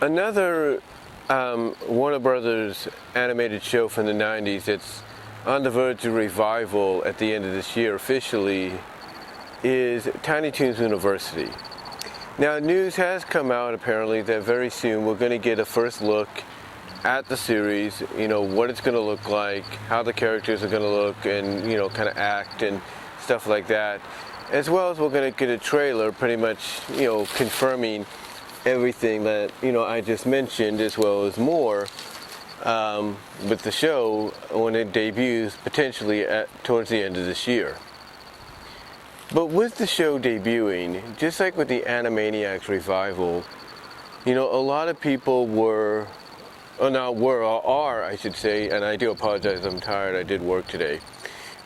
Another Warner Brothers animated show from the 90s that's on the verge of revival at the end of this year officially is Toons Looniversity. Now, news has come out apparently that very soon we're going to get a first look at the series, what it's going to look like, how the characters are going to look and, kind of act and stuff like that. As well as we're going to get a trailer pretty much, confirming everything that, I just mentioned, as well as more with the show when it debuts potentially towards the end of this year. But with the show debuting, just like with the Animaniacs revival, a lot of people are, I should say, and I do apologize, I'm tired, I did work today.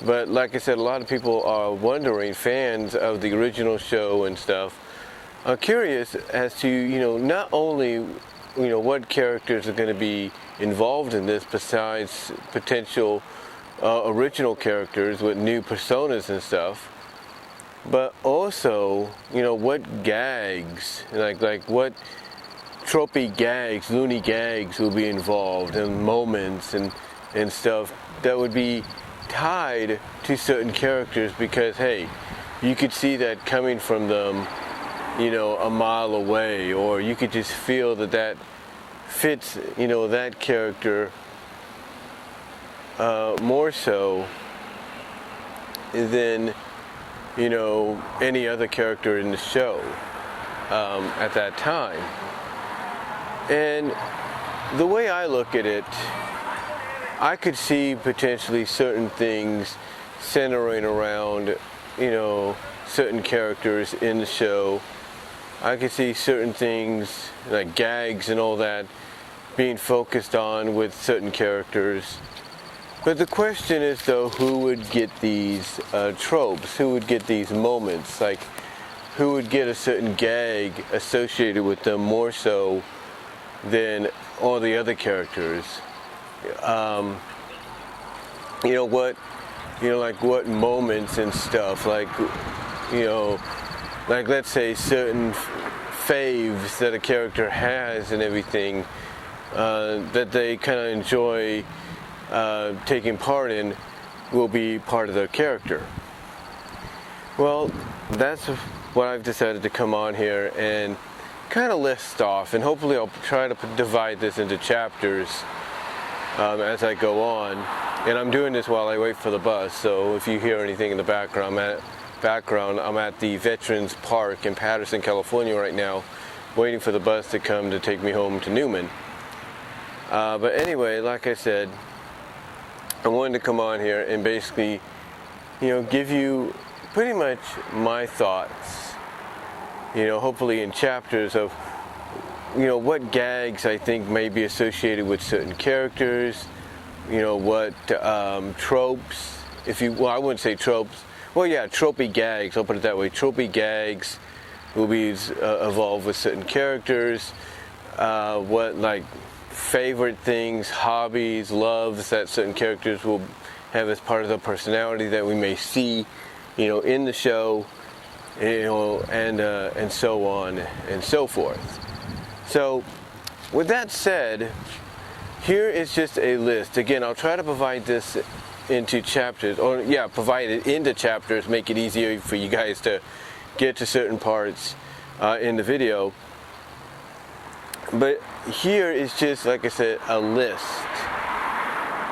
But like I said, a lot of people are wondering, fans of the original show and stuff, are curious as to, not only, what characters are going to be involved in this besides potential original characters with new personas and stuff, but also, what gags, like what Tropey gags, loony gags will be involved and moments and stuff that would be tied to certain characters because, hey, you could see that coming from them, a mile away, or you could just feel that fits, that character more so than, any other character in the show at that time. And the way I look at it, I could see potentially certain things centering around, certain characters in the show. I could see certain things like gags and all that being focused on with certain characters. But the question is, though, who would get these tropes? Who would get these moments? Like, who would get a certain gag associated with them more so than all the other characters? What moments and stuff, like let's say certain faves that a character has and everything that they kind of enjoy taking part in will be part of their character. Well, that's what I've decided to come on here and kind of list off, and hopefully I'll try to divide this into chapters as I go on. And I'm doing this while I wait for the bus, so if you hear anything in the background, I'm at the Veterans Park in Patterson, California right now, waiting for the bus to come to take me home to Newman. But anyway, like I said, I wanted to come on here and basically, give you pretty much my thoughts, hopefully in chapters of, what gags I think may be associated with certain characters, what tropes, I wouldn't say tropes, tropey gags, I'll put it that way. Tropey gags will be involved with certain characters, what favorite things, hobbies, loves that certain characters will have as part of their personality that we may see, in the show, and so on and so forth. So, with that said, here is just a list. Again, I'll try to provide this into chapters, provide it into chapters, make it easier for you guys to get to certain parts in the video. But here is just, like I said, a list,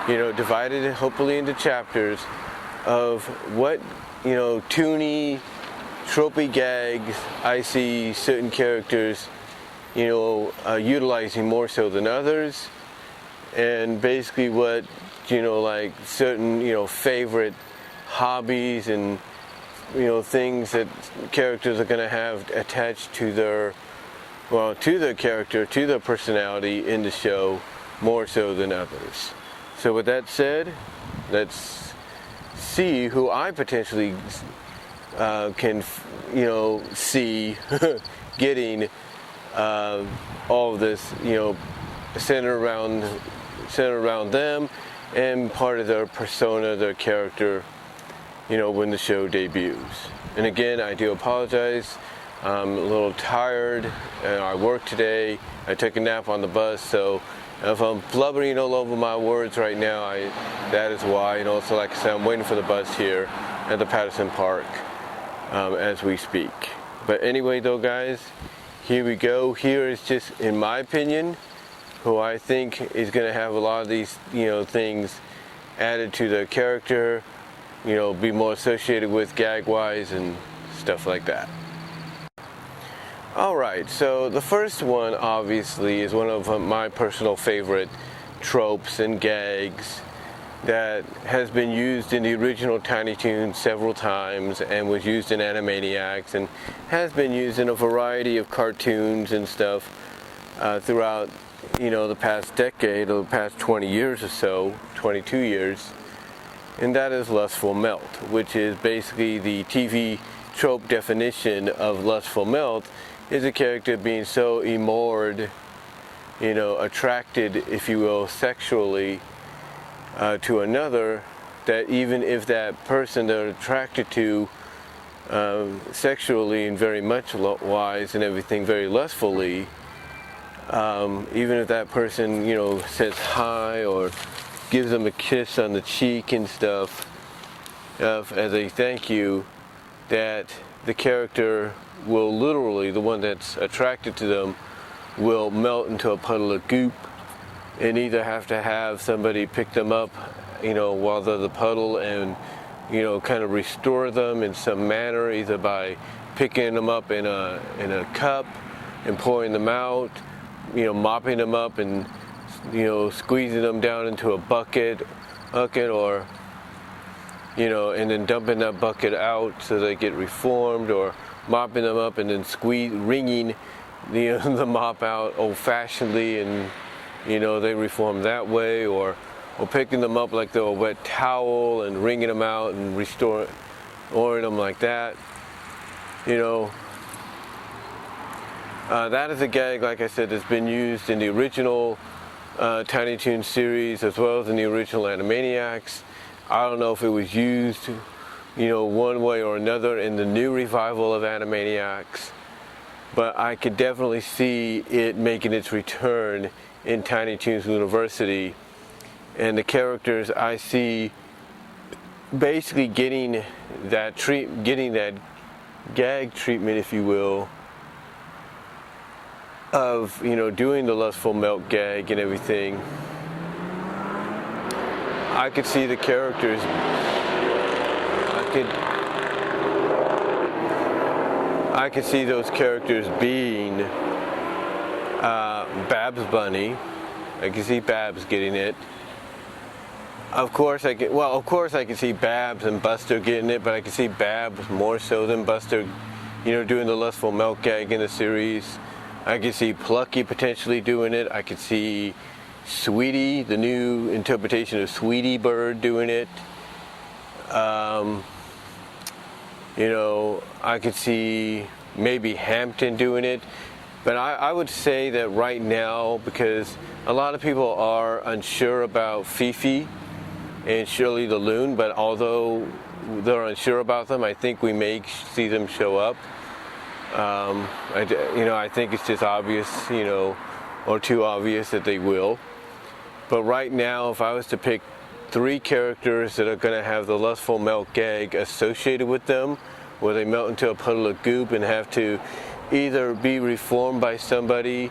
divided hopefully into chapters of what, toony, tropey gags I see certain characters, utilizing more so than others, and basically what, certain, favorite hobbies and, things that characters are going to have attached to their character, to their personality in the show, more so than others. So with that said, let's see who I potentially can, see getting all of this, centered around them and part of their persona, their character, when the show debuts. And again, I do apologize. I'm a little tired, and I worked today. I took a nap on the bus, so if I'm blubbering all over my words right now, that is why. So like I said, I'm waiting for the bus here at the Patterson Park as we speak. But anyway, though, guys, here we go. Here is just, in my opinion, who I think is going to have a lot of these, things added to the character, be more associated with gag-wise and stuff like that. Alright, so the first one obviously is one of my personal favorite tropes and gags that has been used in the original Tiny Toons several times and was used in Animaniacs and has been used in a variety of cartoons and stuff throughout the past decade or the past 20 years or so, 22 years, and that is Lustful Melt, which is basically the TV trope definition of Lustful Melt, is a character being so enamored, attracted, if you will, sexually to another, that even if that person they're attracted to sexually and very much wise and everything, very lustfully, even if that person, says hi or gives them a kiss on the cheek and stuff as a thank you, that the character will literally, the one that's attracted to them, will melt into a puddle of goop and either have to have somebody pick them up, while they're the puddle and, kind of restore them in some manner, either by picking them up in a cup and pouring them out, mopping them up and, squeezing them down into a bucket or, and then dumping that bucket out so they get reformed, or mopping them up and then wringing the mop out old-fashionedly and, they reform that way, or picking them up like they're a wet towel and wringing them out and restoring them like that, that is a gag, like I said, that's been used in the original Tiny Toons series as well as in the original Animaniacs. I don't know if it was used, one way or another in the new revival of Animaniacs, but I could definitely see it making its return in Tiny Toons Looniversity, and the characters I see basically getting that gag treatment, if you will, of doing the Lustful Melt gag and everything. I could see the characters. I could see those characters being Babs Bunny. I could see Babs getting it. Of course I could see Babs and Buster getting it, but I could see Babs more so than Buster, doing the Lustful Melt gag in the series. I could see Plucky potentially doing it. I could see Sweetie, the new interpretation of Sweetie Bird, doing it. I could see maybe Hampton doing it. But I would say that right now, because a lot of people are unsure about Fifi and Shirley the Loon, but although they're unsure about them, I think we may see them show up. I think it's just obvious, or too obvious that they will. But right now, if I was to pick 3 characters that are going to have the Lustful Melt gag associated with them, where they melt into a puddle of goop and have to either be reformed by somebody,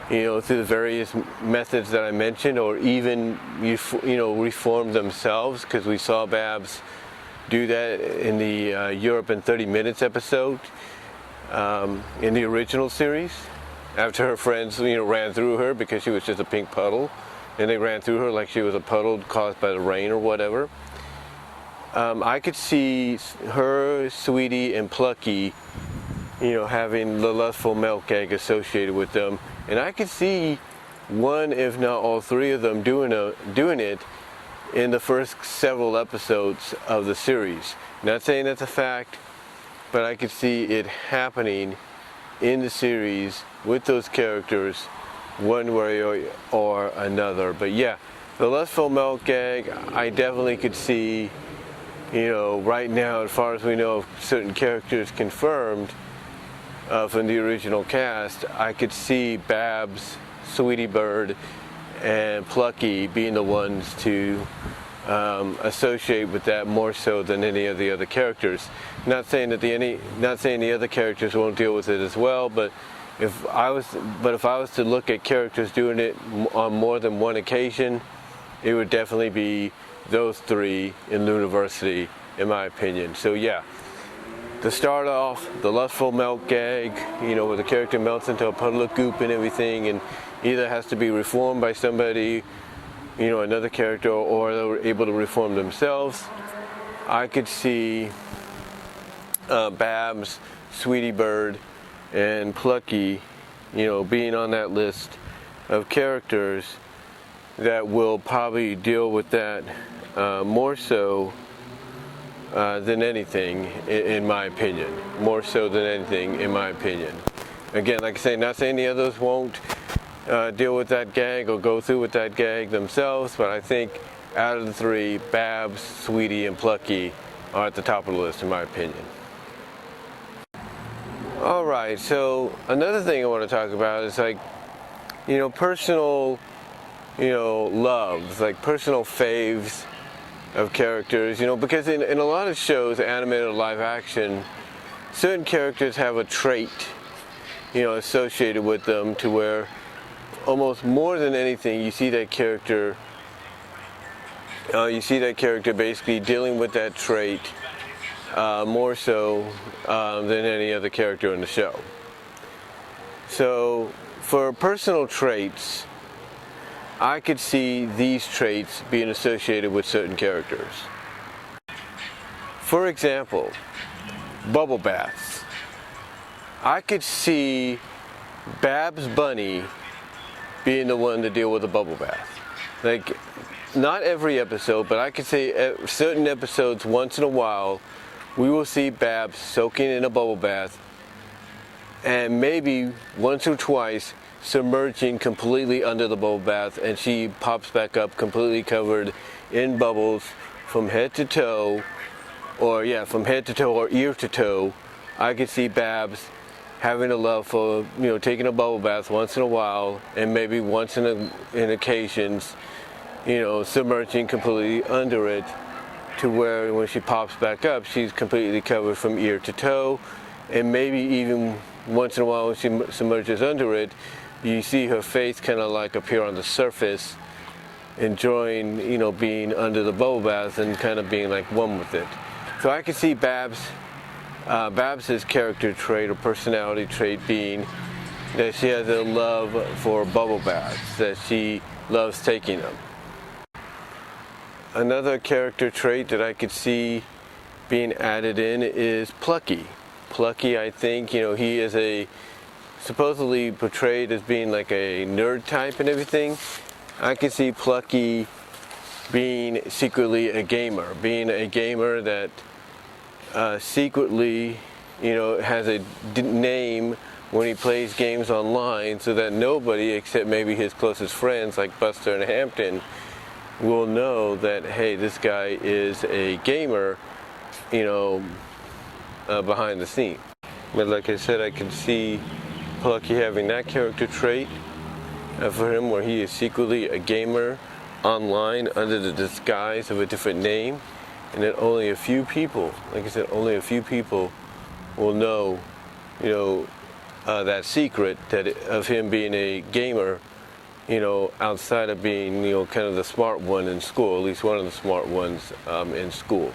through the various methods that I mentioned, or even, reform themselves, because we saw Babs do that in the Europe in 30 Minutes episode in the original series, after her friends, ran through her because she was just a pink puddle, and they ran through her like she was a puddle caused by the rain or whatever. I could see her, Sweetie, and Plucky, having the Lustful Melt gag associated with them, and I could see one, if not all 3 of them, doing it in the first several episodes of the series. Not saying that's a fact, but I could see it happening in the series with those characters, one way or another. But yeah, the Lustful Melt gag, I definitely could see, right now, as far as we know of certain characters confirmed, from the original cast, I could see Babs, Sweetie Bird, and Plucky being the ones to associate with that more so than any of the other characters. Not saying that the other characters won't deal with it as well, but if I was to look at characters doing it on more than one occasion, it would definitely be those three in Looniversity, in my opinion. So yeah, to start off, the Lustful melt gag, where the character melts into a puddle of goop and everything, and either has to be reformed by somebody, another character, or they're able to reform themselves. I could see Babs, Sweetie Bird, and Plucky, being on that list of characters that will probably deal with that more so than anything, in my opinion. More so than anything, in my opinion. Again, like I say, not saying the others won't deal with that gag or go through with that gag themselves, but I think out of the three, Babs, Sweetie, and Plucky are at the top of the list, in my opinion. Alright, so another thing I want to talk about is personal, loves, like personal faves of characters, because in a lot of shows, animated or live action, certain characters have a trait, associated with them to where almost more than anything, you see that character basically dealing with that trait more so than any other character in the show. So for personal traits, I could see these traits being associated with certain characters. For example, bubble baths. I could see Babs Bunny being the one to deal with a bubble bath. Like, not every episode, but I could say certain episodes, once in a while, we will see Babs soaking in a bubble bath, and maybe once or twice submerging completely under the bubble bath, and she pops back up completely covered in bubbles from head to toe, or from head to toe or ear to toe. I could see Babs having a love for, taking a bubble bath once in a while, and maybe once in occasions, submerging completely under it, to where when she pops back up, she's completely covered from ear to toe, and maybe even once in a while when she submerges under it, you see her face kind of like appear on the surface, enjoying, being under the bubble bath and kind of being like one with it. So I could see Babs's character trait or personality trait being that she has a love for bubble baths, that she loves taking them. Another character trait that I could see being added in is Plucky. Plucky, I think, he is supposedly portrayed as being like a nerd type and everything. I could see Plucky being secretly a gamer, that secretly, has a name when he plays games online, so that nobody except maybe his closest friends like Buster and Hampton will know that, hey, this guy is a gamer, behind the scene. But like I said, I can see Plucky having that character trait for him, where he is secretly a gamer online under the disguise of a different name, and that only a few people, like I said, only a few people will know, that secret of him being a gamer, outside of being, kind of the smart one in school, at least one of the smart ones in school.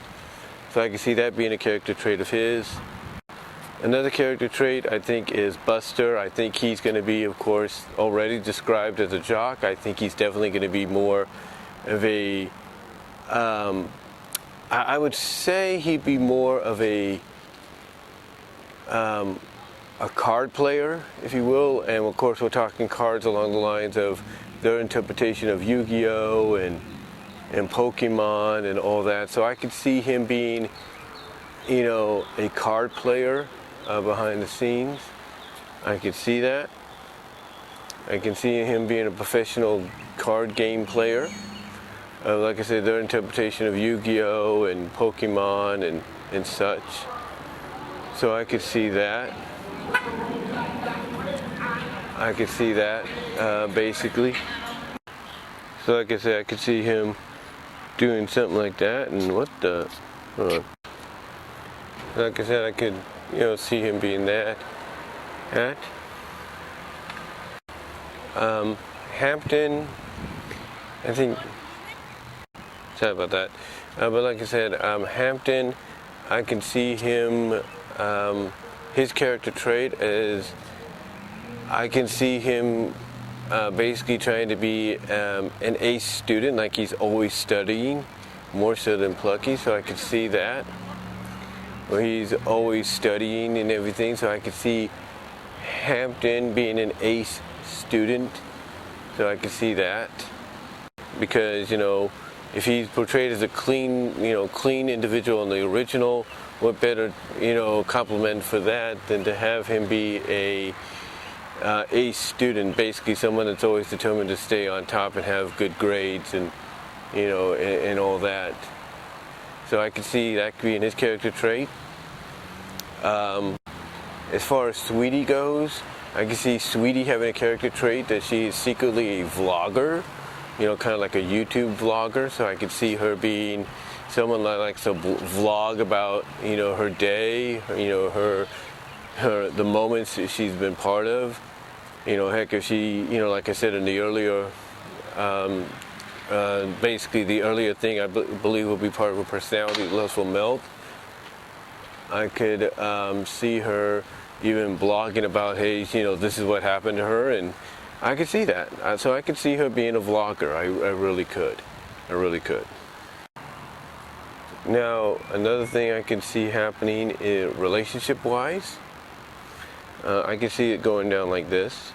So I can see that being a character trait of his. Another character trait, I think, is Buster. I think he's going to be, of course, already described as a jock. I think he's definitely going to be more of a, I would say he'd be more of a card player, if you will. And of course, we're talking cards along the lines of their interpretation of Yu-Gi-Oh! and Pokémon and all that. So I could see him being, a card player behind the scenes. I could see that. I can see him being a professional card game player. Like I said, their interpretation of Yu-Gi-Oh! And Pokémon and such. So I could see that. I could see that, basically. So like I said, I could see him doing something like that, and what the, like I said, I could, see him being that. Hampton, I think, sorry about that, but like I said, Hampton, I can see him, his character trait is, I can see him basically trying to be an ace student, like he's always studying, more so than Plucky, so I could see that, where he's always studying and everything, so I could see Hampton being an ace student, so I could see that, because, if he's portrayed as a clean, clean individual in the original, what better, compliment for that than to have him be a ace student, basically someone that's always determined to stay on top and have good grades and, and all that. So I could see that being his character trait. As far as Sweetie goes, I can see Sweetie having a character trait that she is secretly a vlogger, kind of like a YouTube vlogger. So I could see her being someone that likes to vlog about, her day, the moments that she's been part of. Heck, if she, like I said in the earlier, basically the earlier thing I believe will be part of her personality, Lustful Melt. I could see her even blogging about, hey, this is what happened to her, and I could see that. So I could see her being a vlogger. I really could. I really could. Now, another thing I can see happening is relationship-wise. I can see it going down like this.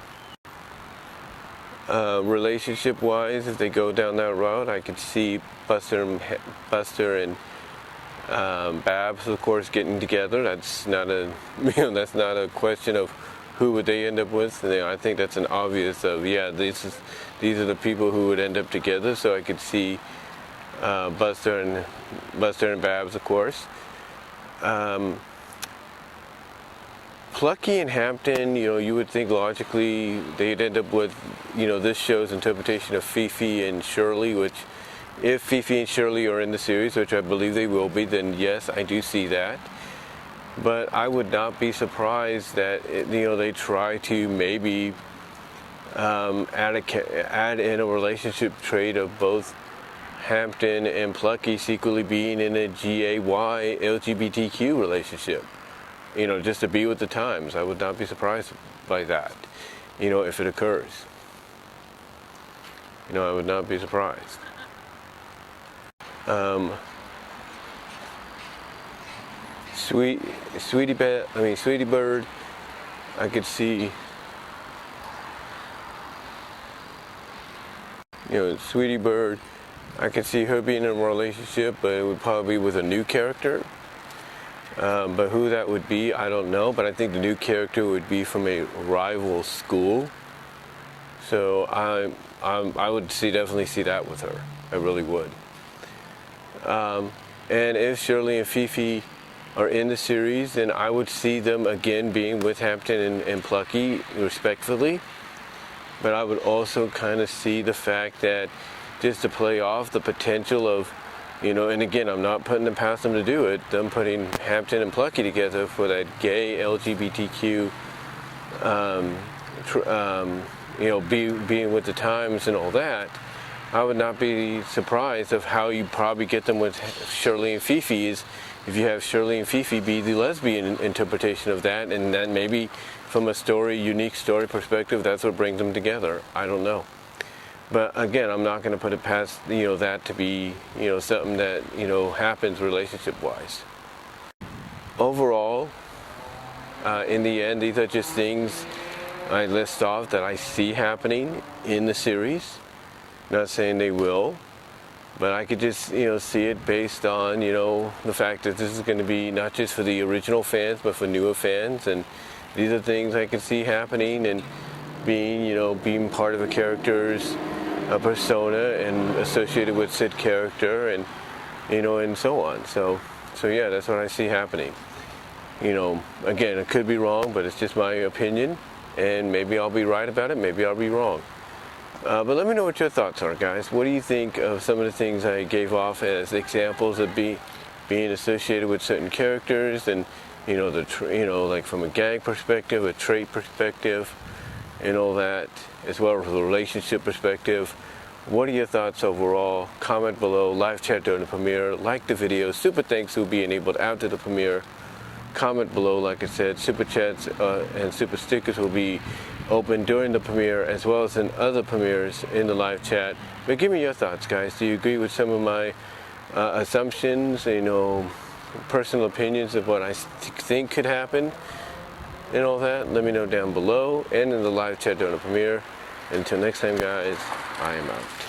Relationship-wise, if they go down that route, I could see Buster and Babs, of course, getting together. That's not a, that's not a question of who would they end up with. I think that's an obvious of, yeah, these are the people who would end up together. So I could see Buster and Babs, of course. Plucky and Hampton, you would think logically they'd end up with, this show's interpretation of Fifi and Shirley, which, if Fifi and Shirley are in the series, which I believe they will be, then yes, I do see that. But I would not be surprised that, they try to maybe add in a relationship trait of both Hampton and Plucky secretly being in a GAY LGBTQ relationship. Just to be with the times. I would not be surprised by that, if it occurs. I would not be surprised. Sweetie Bird, I could see, Sweetie Bird, I could see her being in a relationship, but it would probably be with a new character. But who that would be, I don't know. But I think the new character would be from a rival school. So I would definitely see that with her. I really would. And if Shirley and Fifi are in the series, then I would see them again being with Hampton and Plucky, respectfully. But I would also kind of see the fact that, just to play off the potential of, and again, I'm not putting it past them to do it, them putting Hampton and Plucky together for that gay LGBTQ, being with the times and all that. I would not be surprised of how you probably get them with Shirley and Fifi is if you have Shirley and Fifi be the lesbian interpretation of that, and then maybe from a unique story perspective, that's what brings them together. I don't know. But again, I'm not going to put it past, that to be, something that, happens relationship-wise. Overall, in the end, these are just things I list off that I see happening in the series. Not saying they will, but I could just, see it based on, the fact that this is going to be not just for the original fans, but for newer fans. And these are things I can see happening and being part of a character's persona and associated with said character, and and so on. So yeah, that's what I see happening. Again, it could be wrong, but it's just my opinion. and maybe I'll be right about it, maybe I'll be wrong. But let me know what your thoughts are, guys. What do you think of some of the things I gave off as examples of being associated with certain characters, and like from a gag perspective, a trait perspective, and all that, as well as a relationship perspective? What are your thoughts overall? Comment below, live chat during the premiere, like the video. Super thanks for being enabled out to the premiere. Comment below, like I said, super chats and super stickers will be open during the premiere as well as in other premieres in the live chat. But give me your thoughts, guys. Do you agree with some of my assumptions, personal opinions of what I think could happen and all that? Let me know down below and in the live chat during the premiere. Until next time, guys, I am out.